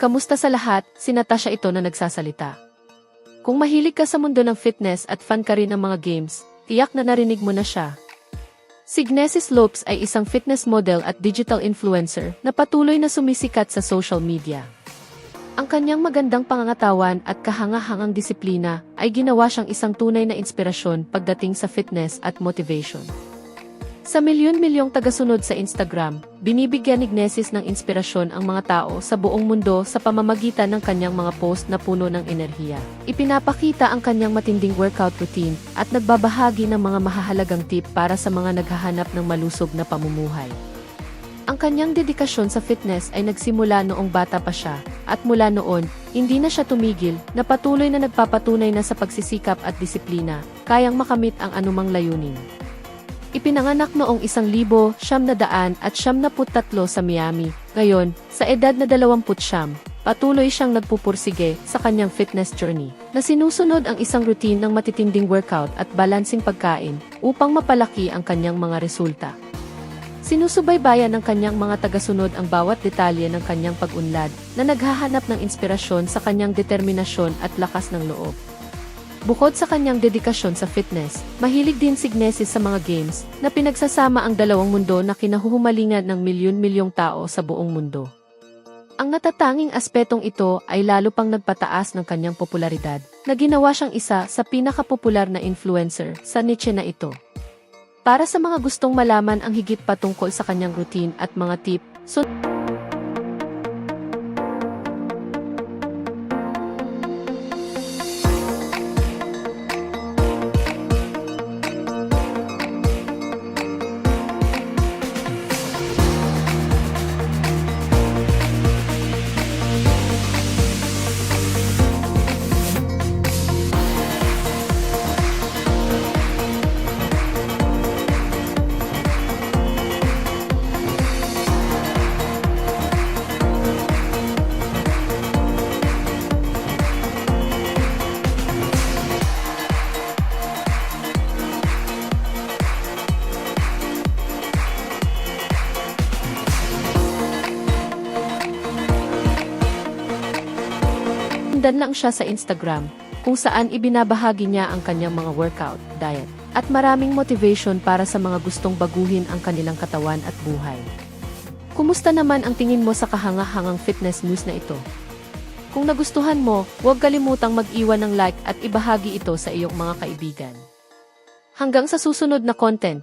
Kamusta sa lahat, si Natasha ito na nagsasalita. Kung mahilig ka sa mundo ng fitness at fan ka rin ng mga games, tiyak na narinig mo na siya. Si Gnessis Lopes ay isang fitness model at digital influencer na patuloy na sumisikat sa social media. Ang kanyang magandang pangangatawan at kahanga-hangang disiplina ay ginawa siyang isang tunay na inspirasyon pagdating sa fitness at motivation. Sa milyon-milyong tagasunod sa Instagram, binibigyan ni Gnessis ng inspirasyon ang mga tao sa buong mundo sa pamamagitan ng kanyang mga post na puno ng enerhiya. Ipinapakita ang kanyang matinding workout routine at nagbabahagi ng mga mahahalagang tip para sa mga naghahanap ng malusog na pamumuhay. Ang kanyang dedikasyon sa fitness ay nagsimula noong bata pa siya, at mula noon, hindi na siya tumigil, na patuloy na nagpapatunay na sa pagsisikap at disiplina, kayang makamit ang anumang layunin. Ipinanganak noong 1973 sa Miami. Ngayon, sa edad na 29, patuloy siyang nagpupursige sa kanyang fitness journey, na sinusunod ang isang routine ng matitinding workout at balansing pagkain upang mapalaki ang kanyang mga resulta. Sinusubaybayan ng kanyang mga tagasunod ang bawat detalye ng kanyang pag-unlad, na naghahanap ng inspirasyon sa kanyang determinasyon at lakas ng loob. Bukod sa kanyang dedikasyon sa fitness, mahilig din si Gnessis sa mga games, na pinagsasama ang dalawang mundo na kinahuhumalingan ng milyon-milyong tao sa buong mundo. Ang natatanging aspetong ito ay lalo pang nagpataas ng kanyang popularidad, na ginawa siyang isa sa pinakapopular na influencer sa niche na ito. Para sa mga gustong malaman ang higit pa tungkol sa kanyang routine at mga tip, sundan lang siya sa Instagram, kung saan ibinabahagi niya ang kanyang mga workout, diet, at maraming motivation para sa mga gustong baguhin ang kanilang katawan at buhay. Kumusta naman ang tingin mo sa kahanga-hangang fitness news na ito? Kung nagustuhan mo, huwag kalimutang mag-iwan ng like at ibahagi ito sa iyong mga kaibigan. Hanggang sa susunod na content.